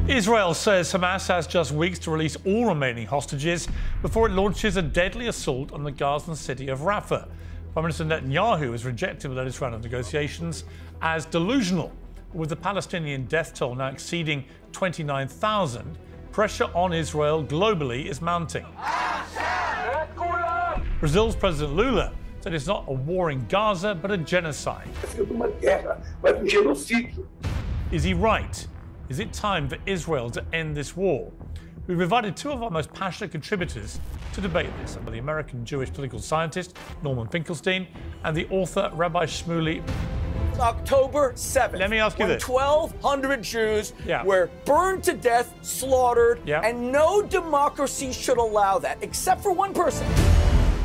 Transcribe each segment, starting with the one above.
Israel says Hamas has just weeks to release all remaining hostages before it launches a deadly assault on the Gazan city of Rafah. Prime Minister Netanyahu has rejected the latest round of negotiations as delusional. With the Palestinian death toll now exceeding 29,000, pressure on Israel globally is mounting. Brazil's President Lula said it's not a war in Gaza, but a genocide. Is he right? Is it time for Israel to end this war? We've invited two of our most passionate contributors to debate this, the American Jewish political scientist Norman Finkelstein and the author Rabbi Shmuley. October 7th. Let me ask you this. 1,200 Jews were burned to death, slaughtered, and no democracy should allow that, except for one person,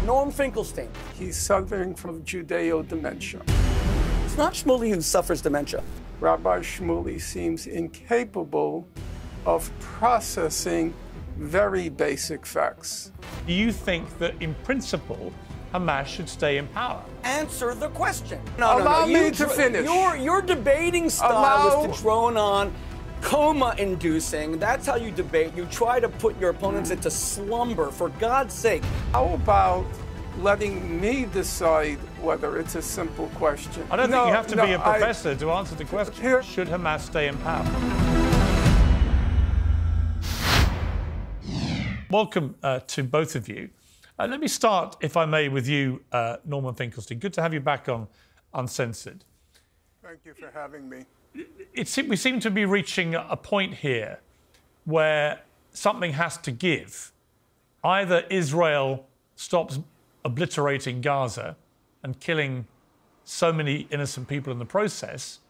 Norm Finkelstein. He's suffering from Judeo-dementia. It's not Shmuley who suffers dementia. Rabbi Shmuley seems incapable of processing very basic facts. Do you think that, in principle, Hamas should stay in power? Answer the question. Allow me to finish. Your debating style is to drone on, coma-inducing. That's how you debate. You try to put your opponents into slumber, for God's sake. How about letting me decide whether it's a simple question? I don't think you have to be a professor to answer the question. Should Hamas stay in power? Welcome to both of you. Let me start, if I may, with you, Norman Finkelstein. Good to have you back on Uncensored. Thank you for having me. We seem to be reaching a point here where something has to give. Either Israel stops obliterating Gaza and killing so many innocent people in the process,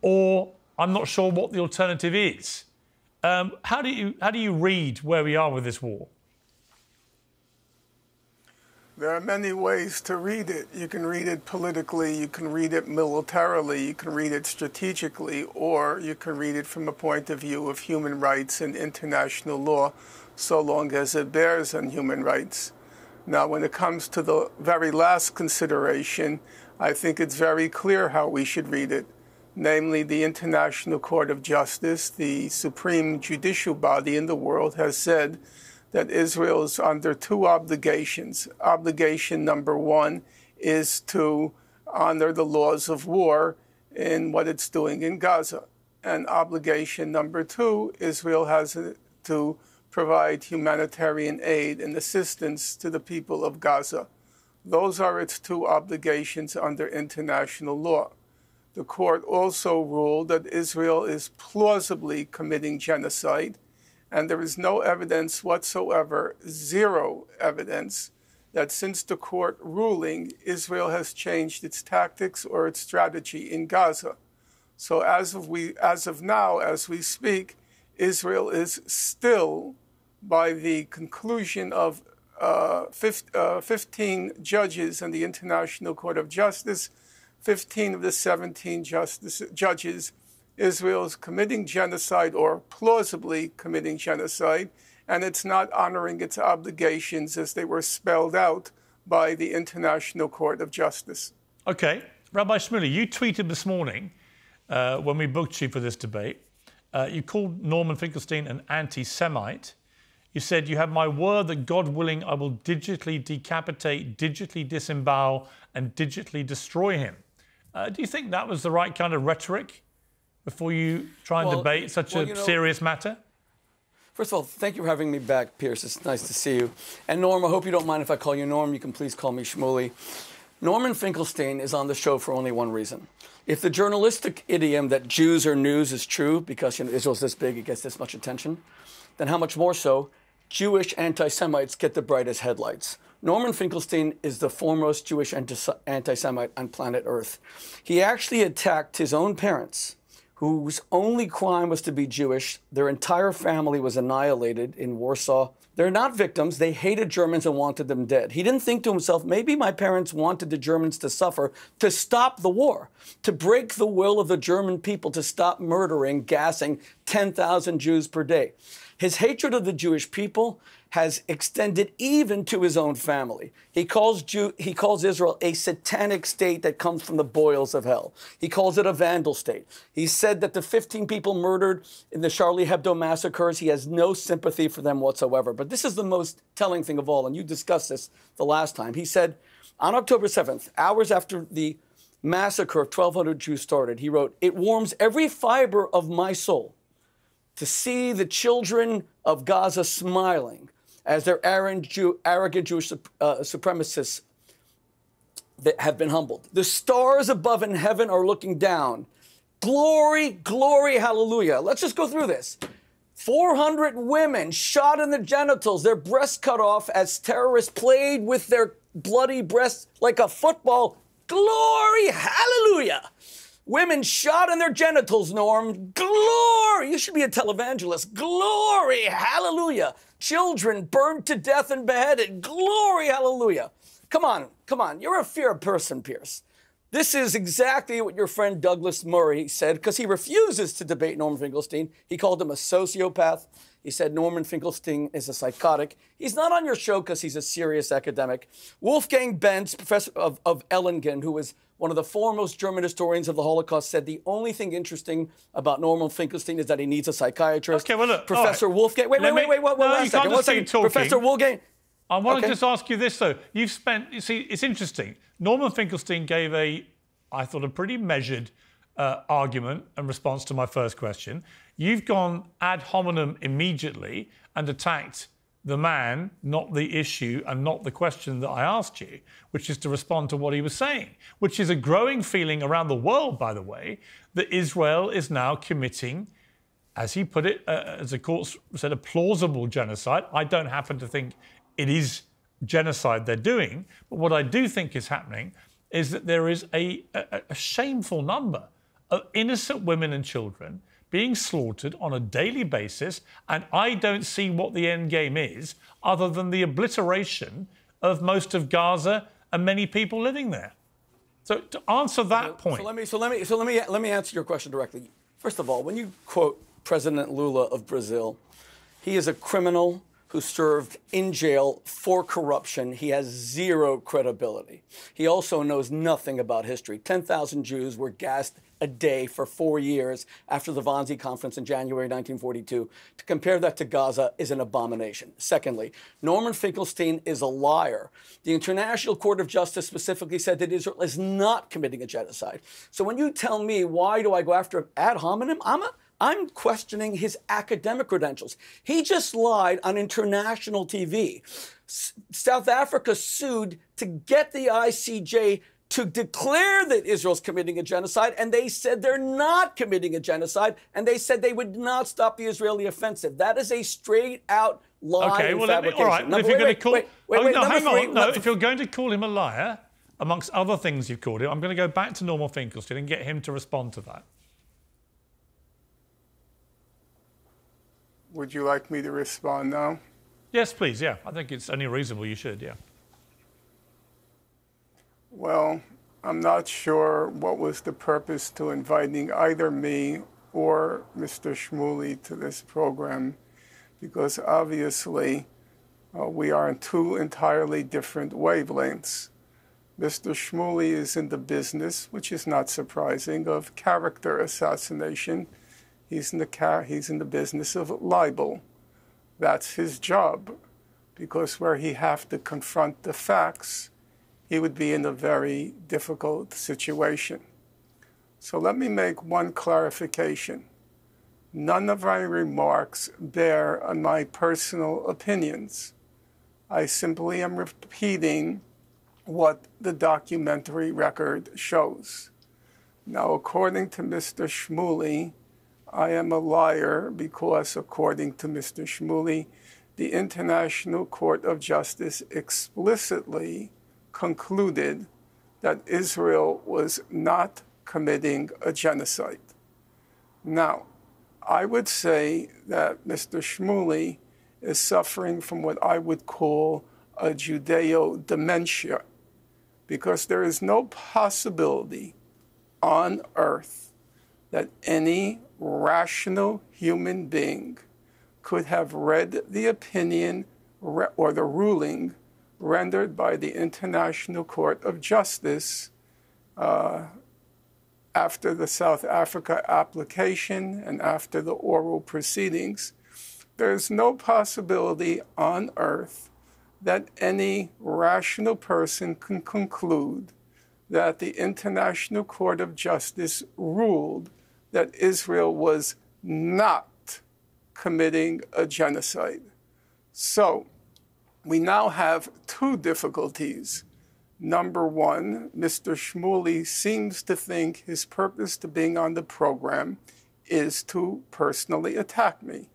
or I'm not sure what the alternative is. How do you read where we are with this war? There are many ways to read it. You can read it politically, you can read it militarily, you can read it strategically, or you can read it from a point of view of human rights and international law, so long as it bears on human rights. Now, when it comes to the very last consideration, I think it's very clear how we should read it. Namely, the International Court of Justice, the supreme judicial body in the world, has said that Israel is under two obligations. Obligation number one is to honor the laws of war in what it's doing in Gaza. And obligation number two, Israel has to provide humanitarian aid and assistance to the people of Gaza. Those are its two obligations under international law. The court also ruled that Israel is plausibly committing genocide, and there is no evidence whatsoever, zero evidence, that since the court ruling, Israel has changed its tactics or its strategy in Gaza. So as of now, as we speak, Israel is still, by the conclusion of 15 judges in the International Court of Justice, 15 of the 17 judges, Israel is committing genocide or plausibly committing genocide, and it's not honoring its obligations as they were spelled out by the International Court of Justice. OK. Rabbi Shmuley, you tweeted this morning when we booked you for this debate. You called Norman Finkelstein an anti-Semite. You said, "You have my word that, God willing, I will digitally decapitate, digitally disembowel and digitally destroy him." Do you think that was the right kind of rhetoric before you try and debate such a serious matter? First of all, thank you for having me back, Pierce. It's nice to see you. And Norm, I hope you don't mind if I call you Norm. You can please call me Shmuley. Norman Finkelstein is on the show for only one reason. If the journalistic idiom that Jews are news is true, because Israel's this big, it gets this much attention, then how much more so Jewish anti-Semites get the brightest headlights. Norman Finkelstein is the foremost Jewish anti-Semite on planet Earth. He actually attacked his own parents, whose only crime was to be Jewish. Their entire family was annihilated in Warsaw They're not victims. They hated Germans and wanted them dead. He didn't think to himself, maybe my parents wanted the Germans to suffer to stop the war, to break the will of the German people, to stop murdering, gassing 10,000 Jews per day. His hatred of the Jewish people has extended even to his own family. He calls Israel a satanic state that comes from the boils of hell. He calls it a vandal state. He said that the 15 people murdered in the Charlie Hebdo massacres, he has no sympathy for them whatsoever. But this is the most telling thing of all, and you discussed this the last time. He said, on October 7th, hours after the massacre of 1,200 Jews started, he wrote, "It warms every fiber of my soul to see the children of Gaza smiling as their arrogant Jewish supremacists that have been humbled. The stars above in heaven are looking down. Glory, glory, hallelujah." Let's just go through this. 400 women shot in the genitals, their breasts cut off as terrorists played with their bloody breasts like a football. Glory, hallelujah. Women shot in their genitals, Norm. Glory. You should be a televangelist. Glory. Hallelujah. Children burned to death and beheaded. Glory. Hallelujah. Come on. Come on. You're a fair person, Pierce. This is exactly what your friend Douglas Murray said, because he refuses to debate Norman Finkelstein. He called him a sociopath. He said Norman Finkelstein is a psychotic. He's not on your show because he's a serious academic. Wolfgang Benz, professor of Ellingen, who was one of the foremost German historians of the Holocaust, said the only thing interesting about Norman Finkelstein is that he needs a psychiatrist. Okay, well, look. Professor Wolfgang. Wait, one second. Professor Wolfgang. I want to just ask you this, though. You see, it's interesting. Norman Finkelstein gave I thought, a pretty measured argument in response to my first question. You've gone ad hominem immediately and attacked the man, not the issue, and not the question that I asked you, which is to respond to what he was saying, which is a growing feeling around the world, by the way, that Israel is now committing, as he put it, as the court said, a plausible genocide. I don't happen to think it is genocide they're doing, but what I do think is happening is that there is a shameful number of innocent women and children being slaughtered on a daily basis, and I don't see what the end game is other than the obliteration of most of Gaza and many people living there. So to answer that point, let me answer your question directly. First of all, when you quote President Lula of Brazil, he is a criminal who served in jail for corruption. He has zero credibility. He also knows nothing about history. 10,000 Jews were gassed a day for 4 years after the Wannsee Conference in January 1942. To compare that to Gaza is an abomination. Secondly, Norman Finkelstein is a liar. The International Court of Justice specifically said that Israel is not committing a genocide. So when you tell me, why do I go after ad hominem? I'm questioning his academic credentials. He just lied on international TV. South Africa sued to get the ICJ to declare that Israel's committing a genocide, and they said they're not committing a genocide, and they said they would not stop the Israeli offensive. That is a straight-out lie and fabrication. All right, if you're going to call... hang on. No, if you're going to call him a liar, amongst other things you've called him, I'm going to go back to Norman Finkelstein and get him to respond to that. Would you like me to respond now? Yes, please, yeah. I think it's only reasonable you should, yeah. Well, I'm not sure what was the purpose to inviting either me or Mr. Shmuley to this program, because obviously we are on two entirely different wavelengths. Mr. Shmuley is in the business, which is not surprising, of character assassination. He's in the business of libel. That's his job, because where he have to confront the facts, he would be in a very difficult situation. So let me make one clarification. None of my remarks bear on my personal opinions. I simply am repeating what the documentary record shows. Now, according to Mr. Shmuley, I am a liar because, according to Mr. Shmuley, the International Court of Justice explicitly concluded that Israel was not committing a genocide. Now, I would say that Mr. Shmuley is suffering from what I would call a Judeo-dementia, because there is no possibility on earth that any rational human being could have read the opinion or the ruling rendered by the International Court of Justice after the South Africa application and after the oral proceedings. There's no possibility on earth that any rational person can conclude that the International Court of Justice ruled that Israel was not committing a genocide. So we now have two difficulties. Number one, Mr. Shmuley seems to think his purpose to being on the program is to personally attack me,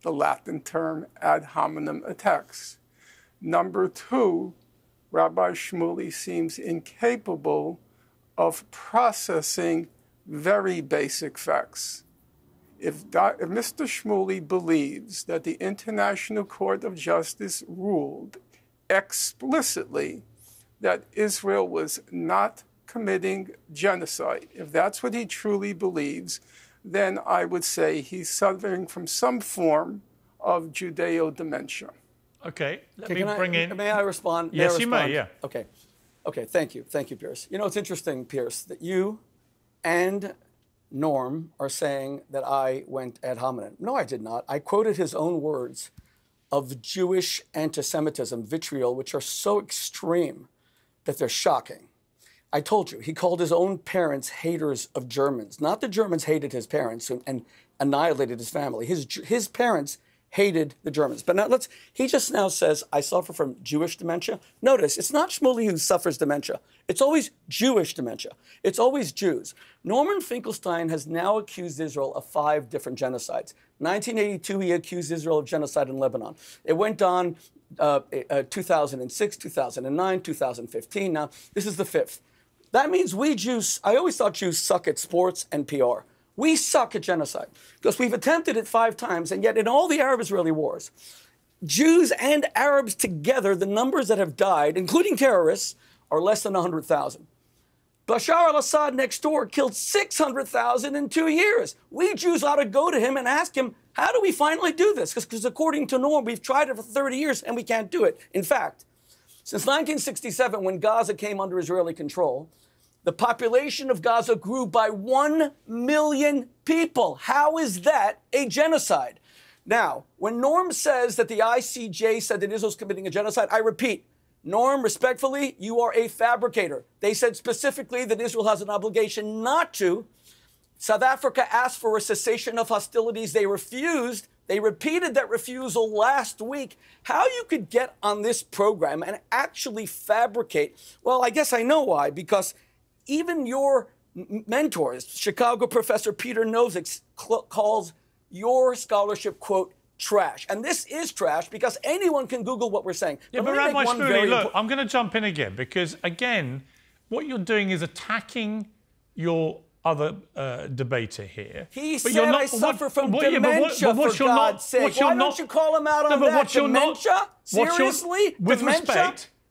the Latin term ad hominem attacks. Number two, Rabbi Shmuley seems incapable of processing very basic facts. If Mr. Shmuley believes that the International Court of Justice ruled explicitly that Israel was not committing genocide, if that's what he truly believes, then I would say he's suffering from some form of Judeo-dementia. Okay, let me bring in... May I respond? Yes, you may, yeah. Okay, thank you. Thank you, Pierce. You know, it's interesting, Pierce, that you and Norm are saying that I went ad hominem. No, I did not. I quoted his own words of Jewish anti-Semitism, vitriol, which are so extreme that they're shocking. I told you, he called his own parents haters of Germans. Not the Germans hated his parents and annihilated his family. His parents hated the Germans. But now he just now says, I suffer from Jewish dementia. Notice, it's not Shmuley who suffers dementia. It's always Jewish dementia. It's always Jews. Norman Finkelstein has now accused Israel of 5 different genocides. 1982, he accused Israel of genocide in Lebanon. It went on 2006, 2009, 2015. Now, this is the 5th. That means we Jews, I always thought Jews suck at sports and PR. We suck at genocide because we've attempted it 5 times, and yet in all the Arab-Israeli wars, Jews and Arabs together, the numbers that have died, including terrorists, are less than 100,000. Bashar al-Assad next door killed 600,000 in 2 years. We Jews ought to go to him and ask him, how do we finally do this? Because according to Norm, we've tried it for 30 years and we can't do it. In fact, since 1967, when Gaza came under Israeli control, the population of Gaza grew by 1 million people. How is that a genocide? Now, when Norm says that the ICJ said that Israel's committing a genocide, I repeat, Norm, respectfully, you are a fabricator. They said specifically that Israel has an obligation not to. South Africa asked for a cessation of hostilities. They refused. They repeated that refusal last week. How you could get on this program and actually fabricate, well, I guess I know why, because even your mentors, Chicago professor Peter Nozick, calls your scholarship, quote, trash. And this is trash because anyone can Google what we're saying. Yeah, but Rabbi Shmuley, look, I'm going to jump in again because, again, what you're doing is attacking your other debater here. He said I suffer from dementia, for God's sake. Why don't you call him out on that? Dementia? Seriously?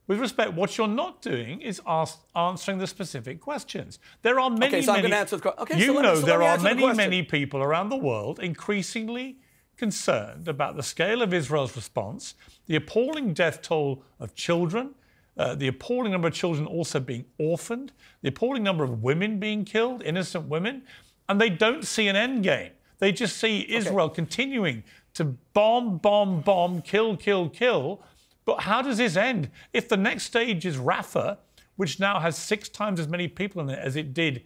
With respect, what you're not doing is answering the specific questions. There are many, so I'm going to answer the question. Okay, you know there are many people around the world increasingly concerned about the scale of Israel's response, the appalling death toll of children, the appalling number of children also being orphaned, the appalling number of women being killed, innocent women, and they don't see an end game. They just see Israel continuing to bomb, kill. But how does this end? If the next stage is Rafah, which now has 6 times as many people in it as it did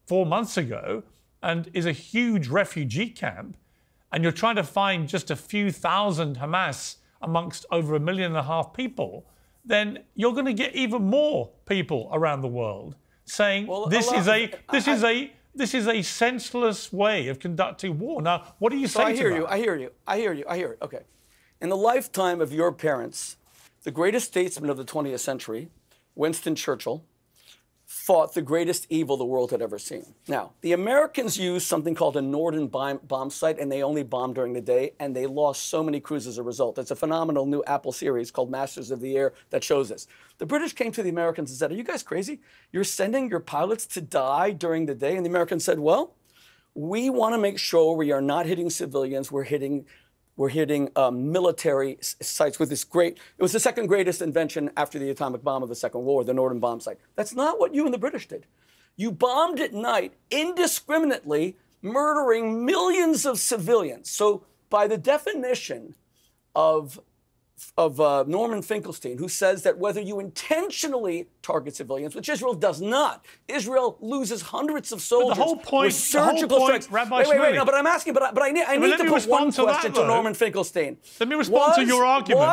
4 months ago, and is a huge refugee camp, and you're trying to find just a few thousand Hamas amongst over 1.5 million people, then you're going to get even more people around the world saying this is a senseless way of conducting war. Now, what do you say to that? I hear you. Okay. In the lifetime of your parents, the greatest statesman of the 20th century, Winston Churchill, fought the greatest evil the world had ever seen. Now, the Americans used something called a Norden bomb sight, and they only bombed during the day, and they lost so many crews as a result. It's a phenomenal new Apple series called Masters of the Air that shows this. The British came to the Americans and said, are you guys crazy? You're sending your pilots to die during the day? And the Americans said, well, we want to make sure we are not hitting civilians. We're hitting military sites with this it was the second greatest invention after the atomic bomb of the Second World War, the Norden bomb sight. That's not what you and the British did. You bombed at night indiscriminately, murdering millions of civilians. So by the definition of Norman Finkelstein, who says that whether you intentionally target civilians, which Israel does not, Israel loses hundreds of soldiers. But the whole point, with surgical strikes. Rabbi Shmuley. Wait, no, but I'm asking, but I need to put one question to Norman Finkelstein. Let me respond to your argument.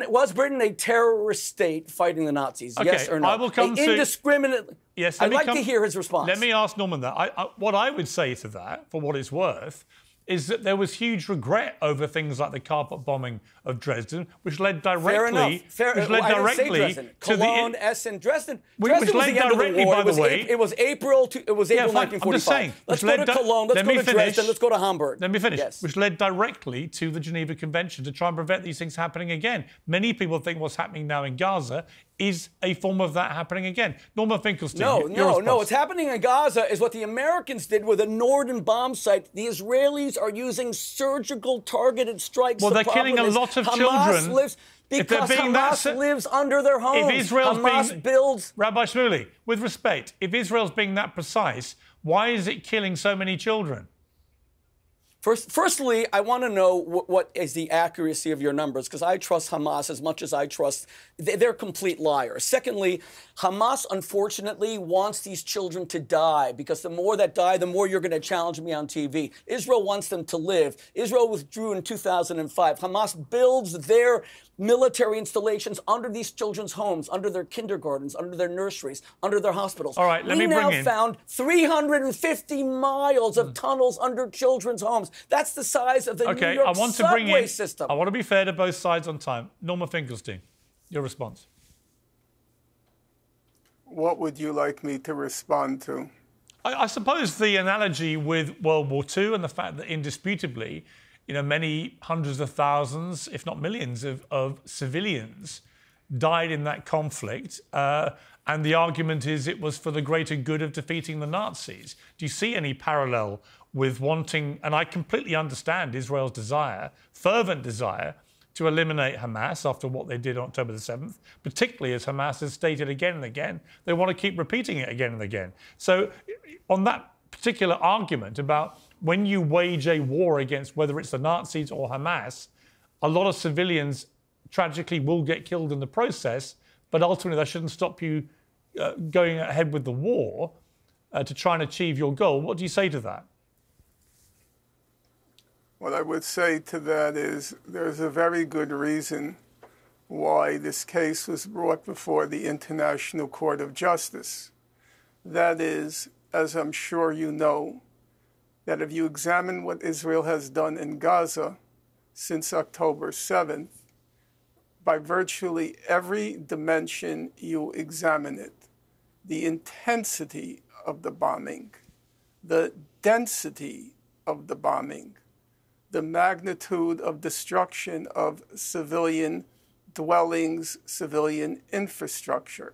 Was Britain a terrorist state fighting the Nazis? Okay, yes or no? I will come to indiscriminately. Yes, I'd like to hear his response. Let me ask Norman that. What I would say to that, for what it's worth, is that there was huge regret over things like the carpet bombing of Dresden, which led directly to Cologne, Essen, Dresden. Which Dresden was led the end of the directly, war. by the way. It was April 1945. I'm just saying. Let's go to Cologne. Let's go to Dresden. Let's go to Hamburg. Let me finish. Yes. Which led directly to the Geneva Convention to try and prevent these things happening again. Many people think what's happening now in Gaza is a form of that happening again. Norman Finkelstein. No. What's happening in Gaza is what the Americans did with a Norden bomb site. The Israelis are using surgical targeted strikes. Well, they're killing a lot of children. Because Hamas lives under their homes. If Israel's builds. Rabbi Shmuley, with respect, if Israel's being that precise, why is it killing so many children? Firstly, I want to know what is the accuracy of your numbers, because I trust Hamas as much as I trust they're complete liars. Secondly, Hamas, unfortunately, wants these children to die, because the more that die, the more you're going to challenge me on TV. Israel wants them to live. Israel withdrew in 2005. Hamas builds their military installations under these children's homes, under their kindergartens, under their nurseries, under their hospitals. All right, let me bring in. We now found 350 miles of tunnels under children's homes. That's the size of the New York subway system. I want to be fair to both sides on time. Norman Finkelstein, your response. What would you like me to respond to? I suppose the analogy with World War II and the fact that indisputably, many hundreds of thousands, if not millions, of civilians died in that conflict. And the argument is it was for the greater good of defeating the Nazis. Do you see any parallel with wanting, and I completely understand Israel's desire, fervent desire, to eliminate Hamas after what they did on October the 7th, particularly as Hamas has stated again and again, they want to keep repeating it again and again. So on that particular argument about when you wage a war against whether it's the Nazis or Hamas, a lot of civilians tragically will get killed in the process, but ultimately that shouldn't stop you going ahead with the war to try and achieve your goal. What do you say to that? What I would say to that is there's a very good reason why this case was brought before the International Court of Justice. That is, as I'm sure you know, that if you examine what Israel has done in Gaza since October 7th, by virtually every dimension you examine it, the intensity of the bombing, the density of the bombing, the magnitude of destruction of civilian dwellings, civilian infrastructure,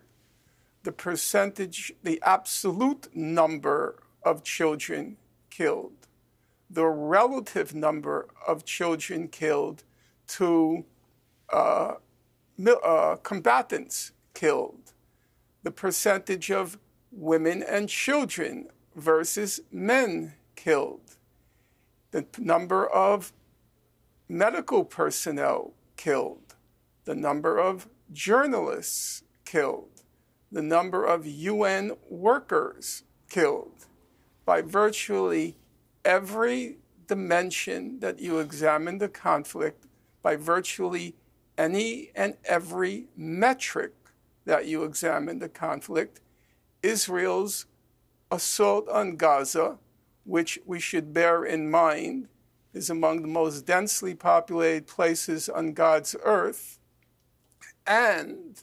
the percentage, the absolute number of children killed, the relative number of children killed to combatants killed, the percentage of women and children versus men killed, the number of medical personnel killed, the number of journalists killed, the number of UN workers killed. By virtually every dimension that you examine the conflict, by virtually any and every metric that you examine the conflict, Israel's assault on Gaza, which we should bear in mind is among the most densely populated places on God's earth, and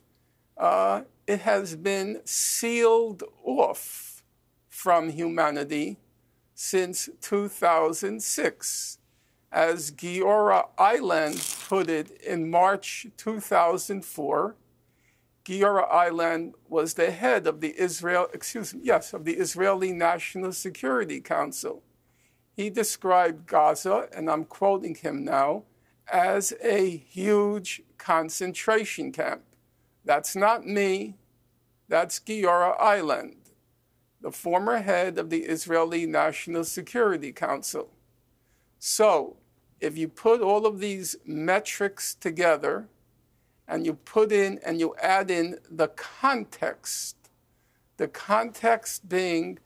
it has been sealed off from humanity since 2006. As Giora Eiland put it in March 2004, Giora Eiland was the head of the Israeli National Security Council. He described Gaza, and I'm quoting him now, as a huge concentration camp. That's not me, that's Giora Eiland, the former head of the Israeli National Security Council. So, if you put all of these metrics together, and you put in and you add in the context being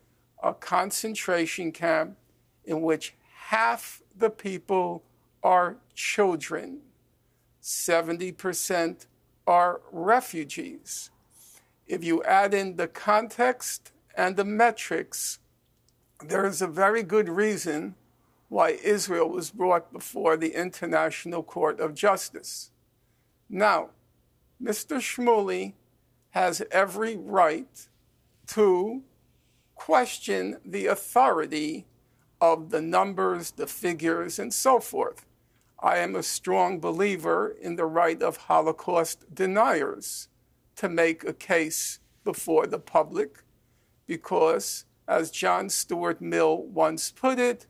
a concentration camp in which half the people are children, 70% are refugees. If you add in the context and the metrics, there is a very good reason why Israel was brought before the International Court of Justice. Now, Mr. Shmuley has every right to question the authority of the numbers, the figures, and so forth. I am a strong believer in the right of Holocaust deniers to make a case before the public because, as John Stuart Mill once put it,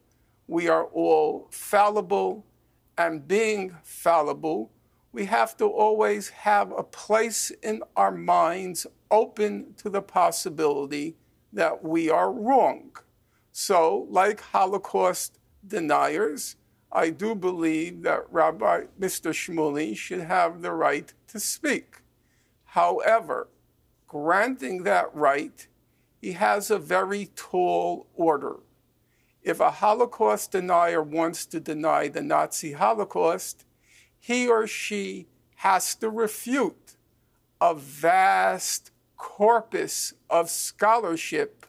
we are all fallible, and being fallible, we have to always have a place in our minds open to the possibility that we are wrong. So, like Holocaust deniers, I do believe that Rabbi Mr. Shmuley should have the right to speak. However, granting that right, he has a very tall order. If a Holocaust denier wants to deny the Nazi Holocaust, he or she has to refute a vast corpus of scholarship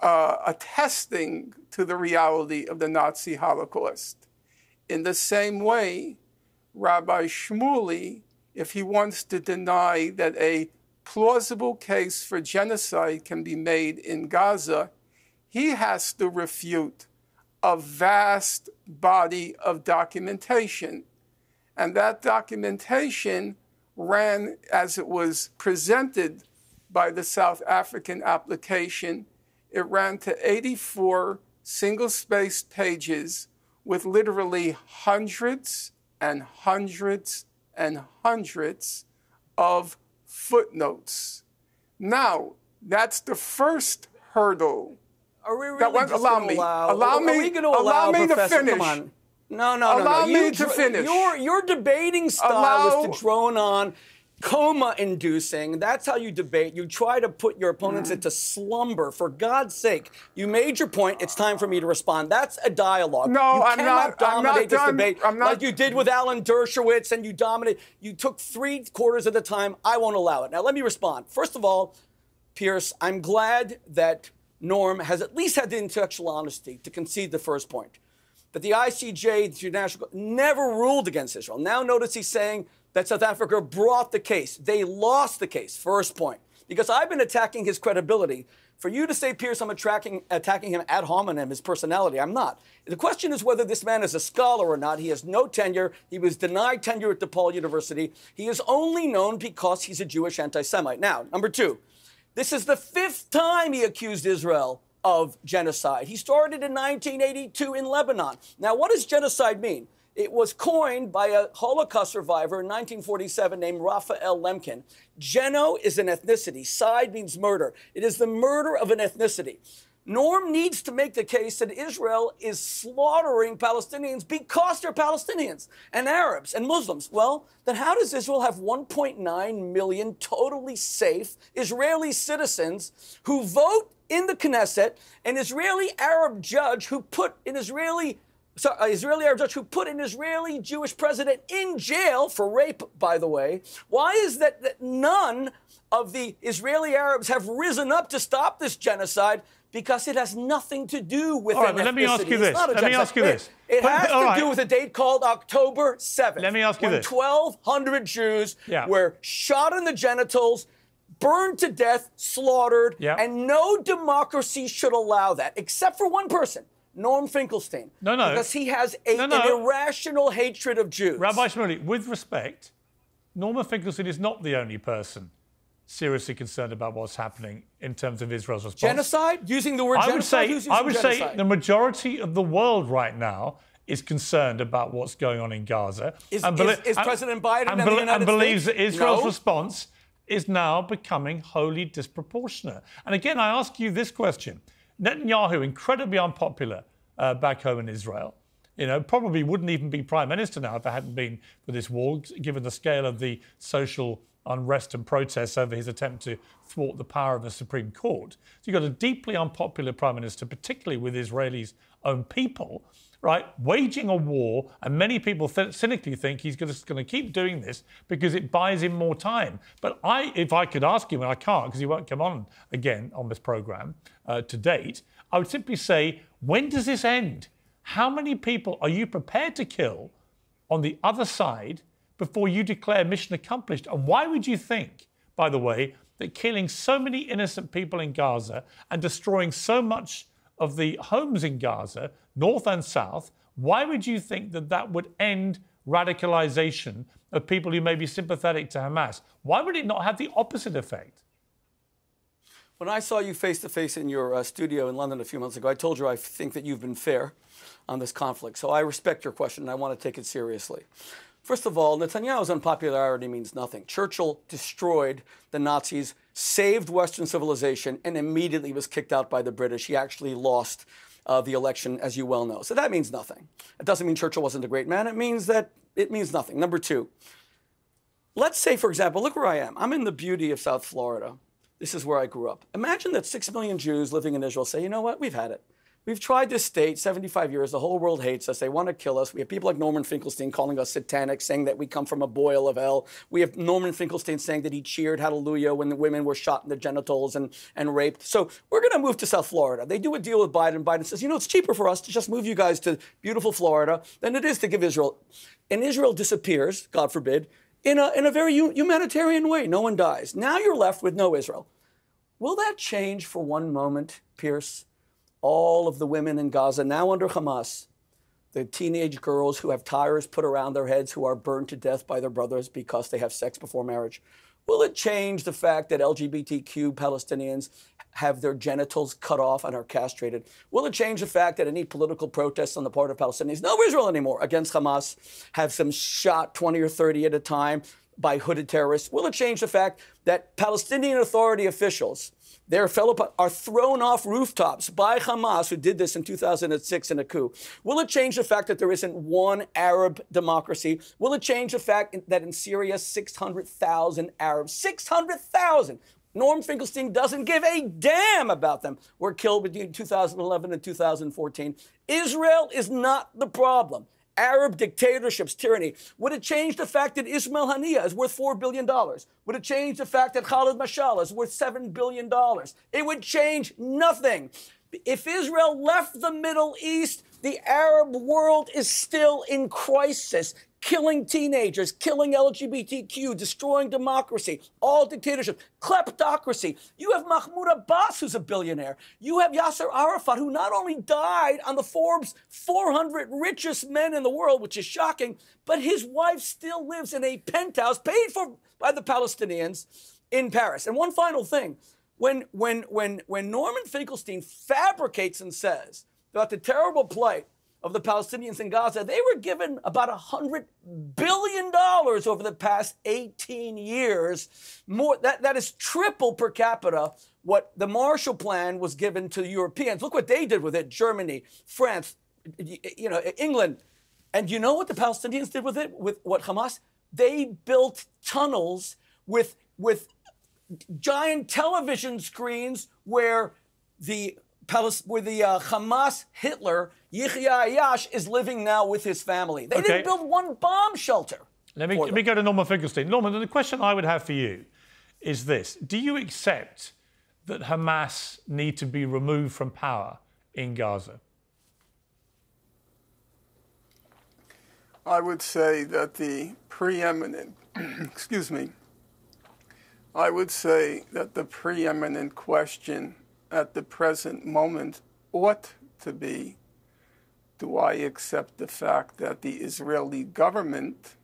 attesting to the reality of the Nazi Holocaust. In the same way, Rabbi Shmuley, if he wants to deny that a plausible case for genocide can be made in Gaza, he has to refute a vast body of documentation. And that documentation ran, as it was presented by the South African application, it ran to 84 single-spaced pages with literally hundreds and hundreds and hundreds of footnotes. Now, that's the first hurdle. Are we really allow me to finish. Come on. No. Allow me to finish. Your debating style is to drone on, coma-inducing. That's how you debate. You try to put your opponents into slumber. For God's sake, you made your point. It's time for me to respond. That's a dialogue. No, I'm not dominate this debate like you did with Alan Dershowitz, and you dominated. You took 3/4 of the time. I won't allow it. Now, let me respond. First of all, Pierce, I'm glad that Norm has at least had the intellectual honesty to concede the first point, that the ICJ, the International Court, never ruled against Israel. Now notice he's saying that South Africa brought the case. They lost the case, first point. Because I've been attacking his credibility. For you to say, Pierce, I'm attacking him ad hominem, his personality, I'm not. The question is whether this man is a scholar or not. He has no tenure. He was denied tenure at DePaul University. He is only known because he's a Jewish anti-Semite. Now, number two, this is the 5th time he accused Israel of genocide. He started in 1982 in Lebanon. Now, what does genocide mean? It was coined by a Holocaust survivor in 1947 named Raphael Lemkin. Geno is an ethnicity. Side means murder. It is the murder of an ethnicity. Norm needs to make the case that Israel is slaughtering Palestinians because they're Palestinians and Arabs and Muslims. Well, then how does Israel have 1.9 million totally safe Israeli citizens who vote in the Knesset, an Israeli Arab judge who put an Israeli Jewish president in jail for rape, by the way? Why is that none of the Israeli Arabs have risen up to stop this genocide? Because it has nothing to do with All right, but let me ask you this. It has to do with a date called October 7th. Let me ask you this. 1,200 Jews were shot in the genitals, burned to death, slaughtered, and no democracy should allow that, except for one person, Norm Finkelstein. No. Because he has an irrational hatred of Jews. Rabbi Shmuley, with respect, Norman Finkelstein is not the only person seriously concerned about what's happening in terms of Israel's response. Genocide? Using the word genocide? I would say the majority of the world right now is concerned about what's going on in Gaza. Is President Biden and the United and believes States? that Israel's response is now becoming wholly disproportionate. And again, I ask you this question. Netanyahu, incredibly unpopular back home in Israel, probably wouldn't even be prime minister now if it hadn't been for this war, given the scale of the social unrest and protests over his attempt to thwart the power of the Supreme Court. So you've got a deeply unpopular prime minister, particularly with Israelis' own people, right, waging a war, and many people cynically think he's just going to keep doing this because it buys him more time. But if I could ask him, and I can't because he won't come on again on this programme to date, I would simply say, when does this end? How many people are you prepared to kill on the other side before you declare mission accomplished? And why would you think, by the way, that killing so many innocent people in Gaza and destroying so much of the homes in Gaza, north and south, why would you think that that would end radicalization of people who may be sympathetic to Hamas? Why would it not have the opposite effect? When I saw you face-to-face in your studio in London a few months ago, I told you I think that you've been fair on this conflict. So I respect your question, and I want to take it seriously. First of all, Netanyahu's unpopularity means nothing. Churchill destroyed the Nazis, saved Western civilization, and immediately was kicked out by the British. He actually lost the election, as you well know. So that means nothing. It doesn't mean Churchill wasn't a great man. It means nothing. Number two, let's say, for example, look where I am. I'm in the beauty of South Florida. This is where I grew up. Imagine that 6 million Jews living in Israel say, you know what, we've had it. We've tried this state 75 years. The whole world hates us. They want to kill us. We have people like Norman Finkelstein calling us satanic, saying that we come from a boil of hell. We have Norman Finkelstein saying that he cheered hallelujah when the women were shot in the genitals and raped. So we're going to move to South Florida. They do a deal with Biden. Biden says, it's cheaper for us to just move you guys to beautiful Florida than it is to give Israel. And Israel disappears, God forbid, in a very humanitarian way. No one dies. Now you're left with no Israel. Will that change for one moment, Pierce? All of the women in Gaza now under Hamas, the teenage girls who have tires put around their heads, who are burned to death by their brothers because they have sex before marriage. Will it change the fact that LGBTQ Palestinians have their genitals cut off and are castrated? Will it change the fact that any political protests on the part of Palestinians, no Israel anymore, against Hamas, have some shot 20 or 30 at a time by hooded terrorists? Will it change the fact that Palestinian Authority officials, their fellow are thrown off rooftops by Hamas, who did this in 2006 in a coup? Will it change the fact that there isn't one Arab democracy? Will it change the fact that in Syria, 600,000 Arabs, 600,000, Norm Finkelstein doesn't give a damn about them, were killed between 2011 and 2014? Israel is not the problem. Arab dictatorships, tyranny. Would it change the fact that Ismail Haniyeh is worth $4 billion? Would it change the fact that Khalid Mashal is worth $7 billion? It would change nothing. If Israel left the Middle East, the Arab world is still in crisis. Killing teenagers, killing LGBTQ, destroying democracy, all dictatorship, kleptocracy. You have Mahmoud Abbas, who's a billionaire. You have Yasser Arafat, who not only died on the Forbes 400 richest men in the world, which is shocking, but his wife still lives in a penthouse paid for by the Palestinians in Paris. And one final thing, when Norman Finkelstein fabricates and says about the terrible plight of the Palestinians in Gaza, they were given about $100 billion over the past 18 years. More, that is triple per capita what the Marshall Plan was given to Europeans. Look what they did with it. Germany, France, England. And you know what the Palestinians did with it, with what Hamas? They built tunnels with giant television screens where the Hamas Hitler, Yahya Ayash, is living now with his family. They didn't build one bomb shelter. Let me go to Norman Finkelstein. Norman, the question I would have for you is this. Do you accept that Hamas need to be removed from power in Gaza? I would say that the preeminent, excuse me, I would say that the preeminent question at the present moment ought to be, do I accept the fact that the Israeli government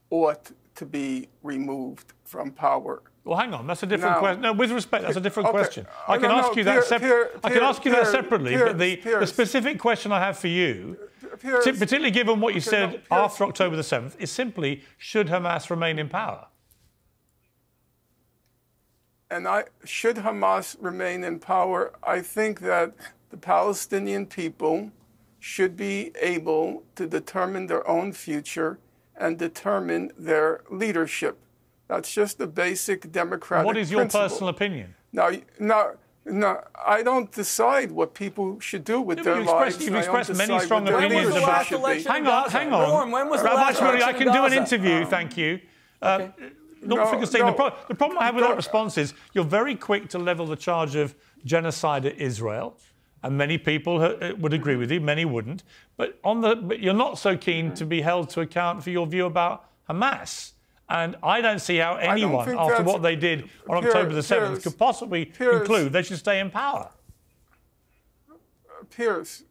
ought to be removed from power? Well, hang on. That's a different question. No, with respect, that's a different question. I can No, ask you that. I can ask you that separately. But the Piers, specific question I have for you, Piers, particularly given what you said Piers, after October the 7th, is simply: should Hamas remain in power? And should Hamas remain in power, I think that the Palestinian people should be able to determine their own future and determine their leadership. That's just a basic democratic What is your principle. personal opinion? No, I don't decide what people should do with their lives. You've expressed many strong their opinions When was the about last election Hang in on, Gaza? hang on. Norm, when was the Rabbi last Shmuley, election I can in do an Gaza? interview, thank you. Not Finkelstein. The problem I have with that response is you're very quick to level the charge of genocide at Israel, and many people would agree with you, many wouldn't. But you're not so keen to be held to account for your view about Hamas. And I don't see how anyone, after what they did on October the 7th, could possibly conclude they should stay in power. Piers,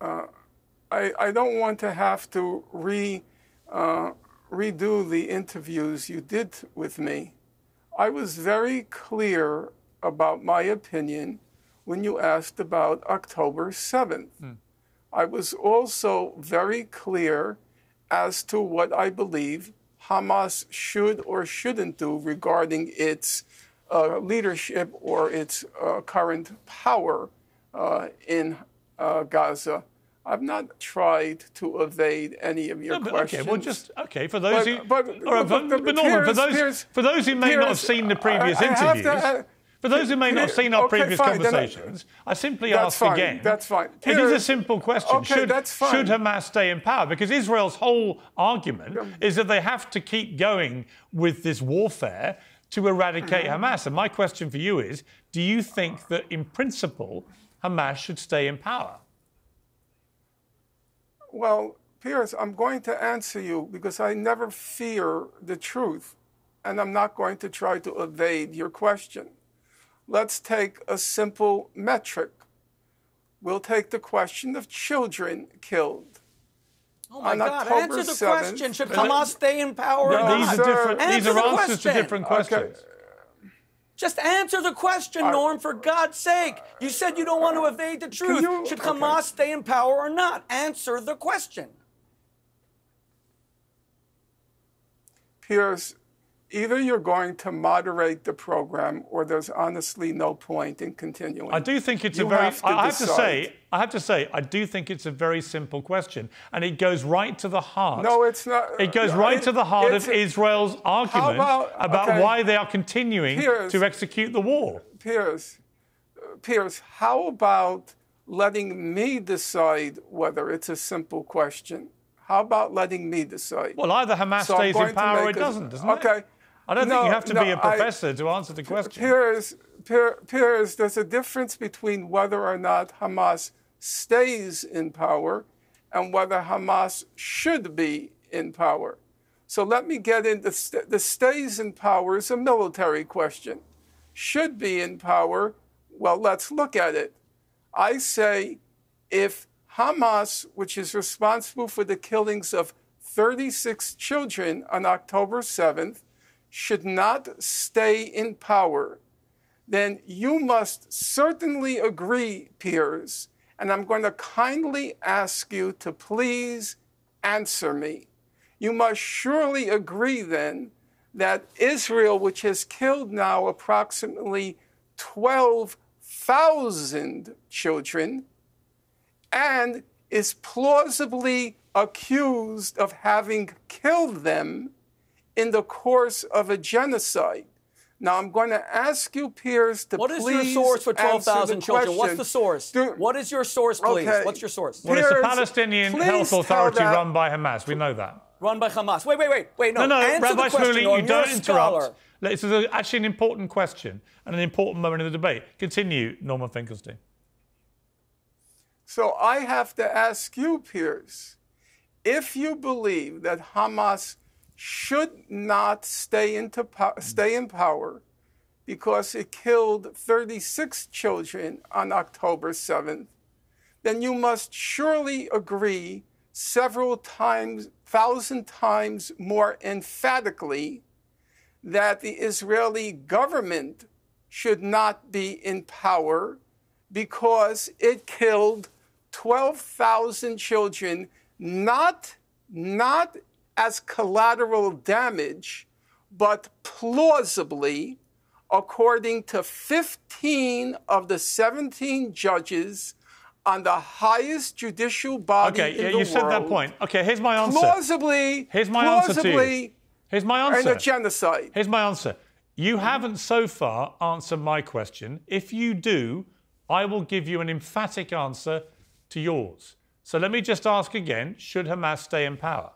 I don't want to have to redo the interviews you did with me. I was very clear about my opinion when you asked about October 7th. I was also very clear as to what I believe Hamas should or shouldn't do regarding its leadership or its current power in Gaza. I've not tried to evade any of your questions. For those who, for those who may not have seen the previous interviews, for those who may not have seen our previous conversations, I simply ask again. That's fine. It is a simple question. Should Hamas stay in power? Because Israel's whole argument is that they have to keep going with this warfare to eradicate Hamas. And my question for you is, do you think that in principle Hamas should stay in power? Well, Piers, I'm going to answer you because I never fear the truth, and I'm not going to try to evade your question. Let's take a simple metric. We'll take the question of children killed. Oh my God, answer the question. Should Hamas stay in power or not? These are answers to different questions. Okay. Just answer the question, Norm, for God's sake. You said you don't want to evade the truth. Should Hamas stay in power or not? Answer the question. Piers, either you're going to moderate the program or there's honestly no point in continuing. I do think it's I have to say, I do think it's a very simple question. And it goes right to the heart. No, it's not. It goes right to the heart of Israel's argument about why they are continuing to execute the war. Piers, how about letting me decide whether it's a simple question? How about letting me decide? Well, either Hamas stays in power or it doesn't, doesn't it? Okay. I don't think you have to be a professor to answer the question. Piers, there's a difference between whether or not Hamas stays in power and whether Hamas should be in power. So let me get into the stays in power is a military question. Should be in power, well, let's look at it. I say if Hamas, which is responsible for the killings of 36 children on October 7th, should not stay in power, then you must certainly agree, Piers, and I'm going to kindly ask you to please answer me. You must surely agree then that Israel, which has killed now approximately 12,000 children and is plausibly accused of having killed them in the course of a genocide. Now, I'm going to ask you, Piers, to please answer the question. What is your source for 12,000 children? What's the source? What is your source, please? Okay. What's your source? Well, it's the Palestinian Health Authority run by Hamas. We know that. Run by Hamas. Wait. No, no, answer Rabbi the question, Shmuley, you don't scholar. interrupt. This is actually an important question and an important moment in the debate. Continue, Norman Finkelstein. So I have to ask you, Piers, if you believe that Hamas should not stay in power because it killed 36 children on October 7th, then you must surely agree several times, 1,000 times more emphatically that the Israeli government should not be in power because it killed 12,000 children, not as collateral damage, but plausibly, according to 15 of the 17 judges on the highest judicial body in the world. Okay, you said that point. Okay, here's my answer. Plausibly, here's my answer to you. Here's my answer. And a genocide. Here's my answer. You haven't so far answered my question. If you do, I will give you an emphatic answer to yours. So let me just ask again, should Hamas stay in power?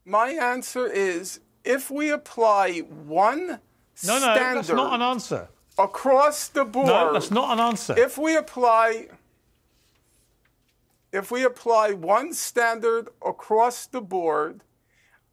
My answer is, if we apply one standard... No, that's not an answer. Across the board... No, that's not an answer. If we apply one standard across the board,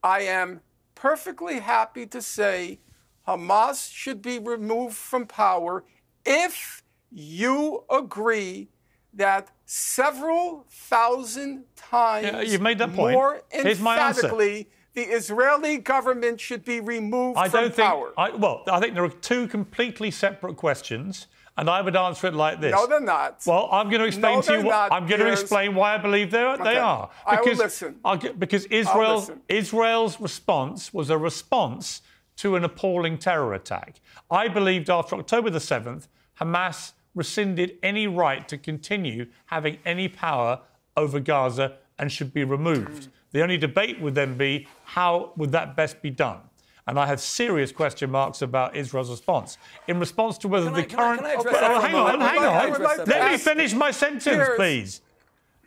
I am perfectly happy to say Hamas should be removed from power if you agree that several thousand times you've made that point. More Here's my answer. emphatically, the Israeli government should be removed from power. I think there are two completely separate questions, and I would answer it like this. No, they're not. Well, I'm going to explain to you. I'm going to explain why I believe they are. Because, I will listen. Because Israel's response was a response to an appalling terror attack. I believed after October the 7th, Hamas rescinded any right to continue having any power over Gaza and should be removed. The only debate would then be how would that best be done? And I have serious question marks about Israel's response. In response to whether current... Hang on. Let me finish my sentence, please.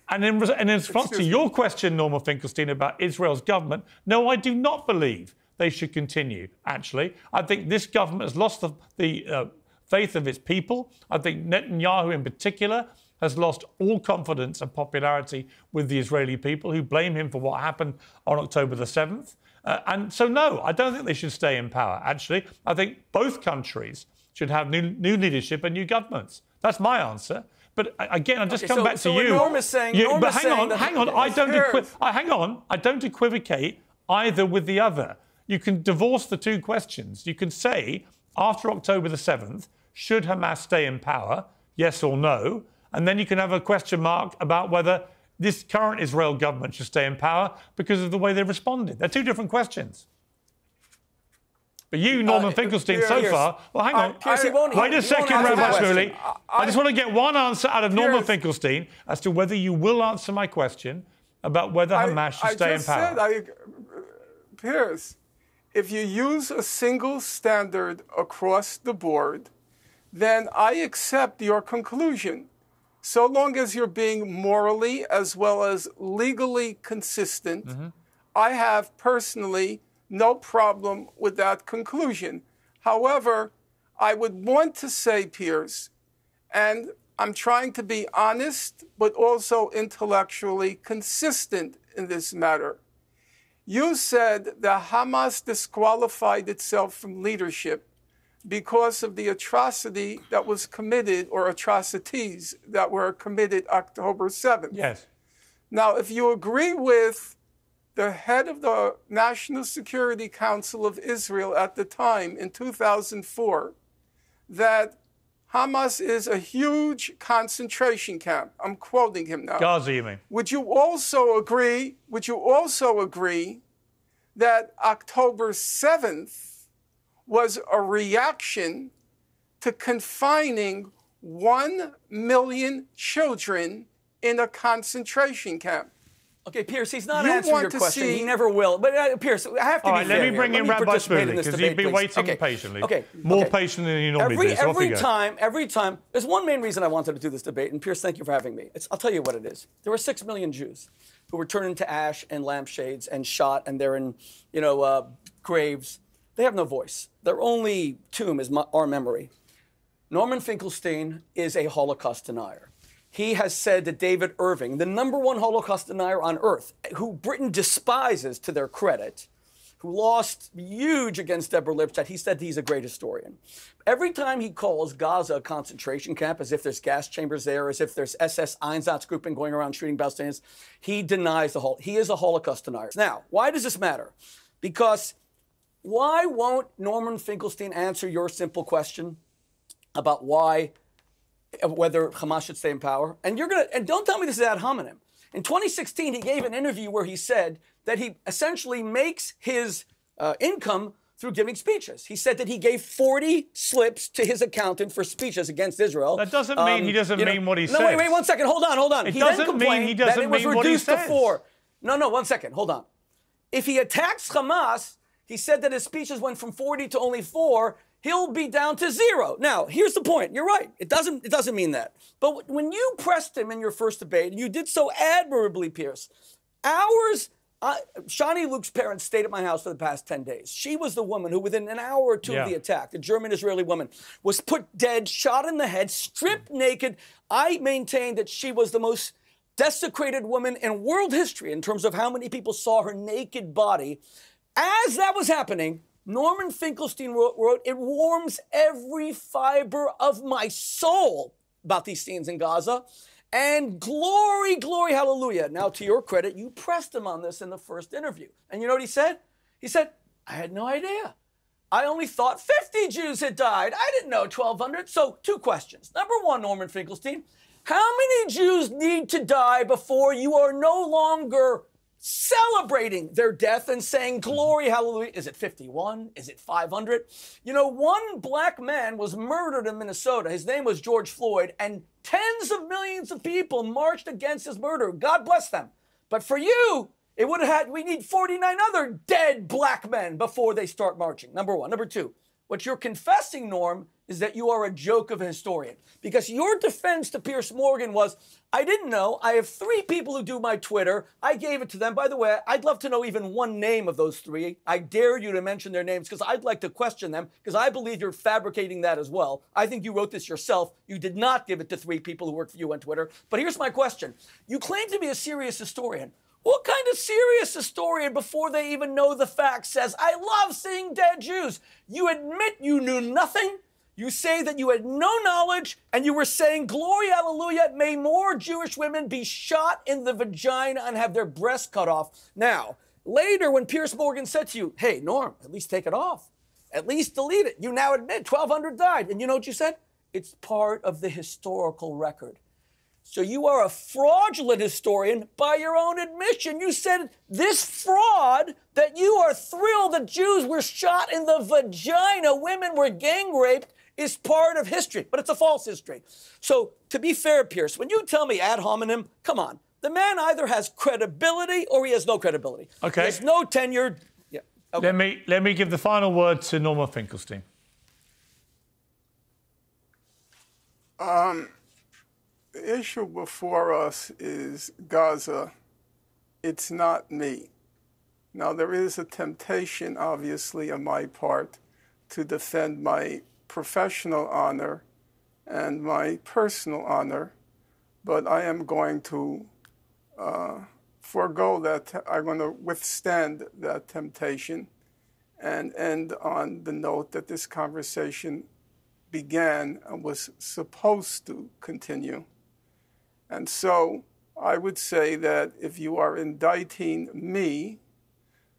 And in response to your question, Norma Finkelstein, about Israel's government, no, I do not believe they should continue, actually. I think this government has lost the faith of its people. I think Netanyahu in particular has lost all confidence and popularity with the Israeli people who blame him for what happened on October the 7th. And so, no, I don't think they should stay in power, actually. I think both countries should have new leadership and new governments. That's my answer. But again, I'll just come back to you. Norm is saying, hang on. I don't equivocate either with the other. You can divorce the two questions. You can say, after October the 7th, should Hamas stay in power, yes or no? And then you can have a question mark about whether this current Israel government should stay in power because of the way they responded. They're two different questions. But you, Norman Finkelstein, so far... Well, hang on. Wait a second, Rabbi Shmuley. I just want to get one answer out of Norman Finkelstein as to whether you will answer my question about whether Hamas should stay in power. Piers, if you use a single standard across the board, then I accept your conclusion. So long as you're being morally as well as legally consistent, I have personally no problem with that conclusion. However, I would want to say, Piers, and I'm trying to be honest, but also intellectually consistent in this matter. You said that Hamas disqualified itself from leadership because of the atrocity that was committed, or atrocities that were committed October 7th. Yes. Now, if you agree with the head of the National Security Council of Israel at the time, in 2004, that Hamas is a huge concentration camp. I'm quoting him now. Gaza, you mean? Would you also agree that October 7th was a reaction to confining 1 million children in a concentration camp? Okay, Piers, he's not answering your question. He never will. But Piers, I have to be fair. All right, let me bring in Rabbi Shmuley, because you've been waiting patiently. More patient than you normally do. Every time, there's one main reason I wanted to do this debate, and Piers, thank you for having me. I'll tell you what it is. There were 6 million Jews who were turned into ash and lampshades and shot, and they're in, graves. They have no voice. Their only tomb is our memory. Norman Finkelstein is a Holocaust denier. he has said that David Irving, the #1 Holocaust denier on earth, who Britain despises to their credit, who lost huge against Deborah Lipstadt, he said he's a great historian. Every time he calls Gaza a concentration camp, as if there's gas chambers there, as if there's SS Einsatzgruppen going around shooting Palestinians, he denies the whole. He is a Holocaust denier. Now, why does this matter? Because why won't Norman Finkelstein answer your simple question about whether Hamas should stay in power? And don't tell me this is ad hominem. In 2016, he gave an interview where he said that he essentially makes his income through giving speeches. He said that he gave 40 slips to his accountant for speeches against Israel. That doesn't mean he doesn't mean what he says. No, wait 1 second. Hold on. It doesn't mean he doesn't mean what he says. To 4. No, 1 second. Hold on. If he attacks Hamas, he said that his speeches went from 40 to only 4. He'll be down to 0. Now, here's the point. You're right. It doesn't mean that. But when you pressed him in your first debate, and you did so admirably, Pierce, Shani Luke's parents stayed at my house for the past 10 days. She was the woman who, within an hour or two of the attack, the German-Israeli woman, was put dead, shot in the head, stripped naked. I maintain that she was the most desecrated woman in world history in terms of how many people saw her naked body. As that was happening, Norman Finkelstein wrote, "It warms every fiber of my soul" about these scenes in Gaza. And glory, glory, hallelujah. Now, to your credit, you pressed him on this in the first interview. And you know what he said? He said, "I had no idea. I only thought 50 Jews had died. I didn't know 1,200. So 2 questions. Number 1, Norman Finkelstein, how many Jews need to die before you are no longer celebrating their death and saying, glory, hallelujah? Is it 51? Is it 500? You know, one black man was murdered in Minnesota. His name was George Floyd, and tens of millions of people marched against his murder. God bless them. But for you, we need 49 other dead black men before they start marching. Number 1. Number 2, what you're confessing, Norm, is that you are a joke of a historian. Because your defense to Piers Morgan was, I didn't know. I have 3 people who do my Twitter. I gave it to them. By the way, I'd love to know even one name of those 3. I dare you to mention their names because I'd like to question them because I believe you're fabricating that as well. I think you wrote this yourself. You did not give it to 3 people who work for you on Twitter. But here's my question. You claim to be a serious historian. What kind of serious historian, before they even know the facts, says, I love seeing dead Jews? You admit you knew nothing. You say that you had no knowledge, and you were saying, glory, hallelujah, may more Jewish women be shot in the vagina and have their breasts cut off. Now, later when Piers Morgan said to you, hey, Norm, at least take it off. At least delete it. You now admit 1,200 died. And you know what you said? It's part of the historical record. So you are a fraudulent historian by your own admission. You said this fraud that you are thrilled that Jews were shot in the vagina, women were gang raped, is part of history, but it's a false history. So to be fair, Pierce, when you tell me ad hominem, come on. The man either has credibility or he has no credibility. Okay. He has no tenure. Yeah. Okay. Let me give the final word to Norman Finkelstein. The issue before us is Gaza. It's not me. Now, there is a temptation, obviously, on my part to defend my professional honor and my personal honor, but I am going to forego that. I'm going to withstand that temptation and end on the note that this conversation began and was supposed to continue. And so I would say that if you are indicting me,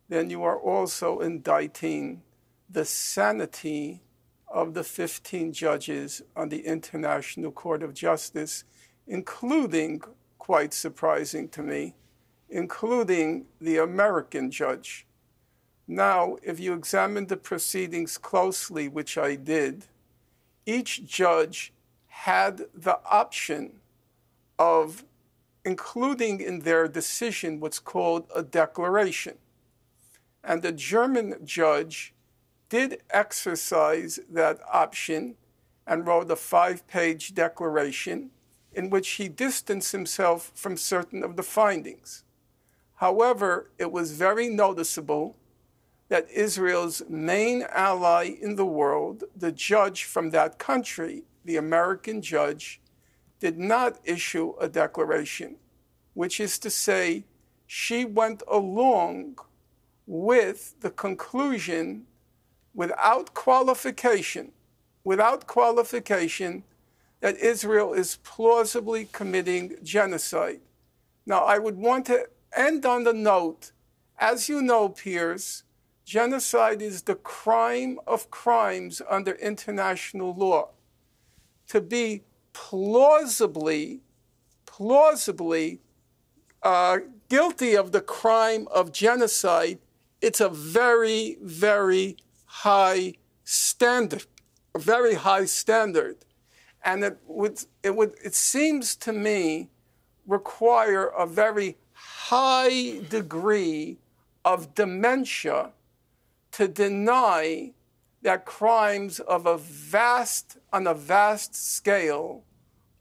then you are also indicting the sanity of the 15 judges on the International Court of Justice, including, quite surprising to me, including the American judge. Now, if you examine the proceedings closely, which I did, each judge had the option of including in their decision what's called a declaration. And the German judge did exercise that option and wrote a 5-page declaration in which he distanced himself from certain of the findings. However, it was very noticeable that Israel's main ally in the world, the judge from that country, the American judge, did not issue a declaration, which is to say, she went along with the conclusion without qualification, that Israel is plausibly committing genocide. Now, I would want to end on the note, as you know, Piers, genocide is the crime of crimes under international law. To be plausibly guilty of the crime of genocide, it's a very, very high standard, and it seems to me require a very high degree of dementia to deny that crimes on a vast scale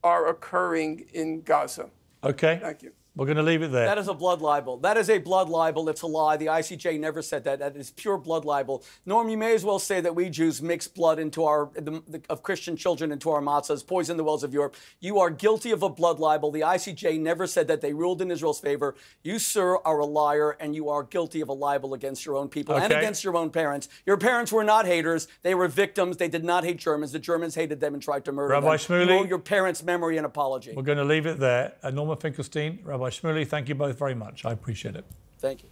are occurring in Gaza. Okay. Thank you. We're going to leave it there. That is a blood libel. That is a blood libel. It's a lie. The ICJ never said that. That is pure blood libel. Norm, you may as well say that we Jews mix blood into of Christian children into our matzahs, poison the wells of Europe. You are guilty of a blood libel. The ICJ never said that. They ruled in Israel's favor. You, sir, are a liar, and you are guilty of a libel against your own people and against your own parents. Your parents were not haters. They were victims. They did not hate Germans. The Germans hated them and tried to murder Rabbi them. Shmuley, You owe your parents' memory an apology. We're going to leave it there. Norma Finkelstein, Rabbi Shmuley, thank you both very much. I appreciate it. Thank you.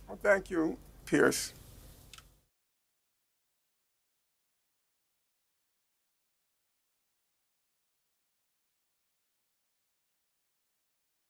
Well, thank you, Piers.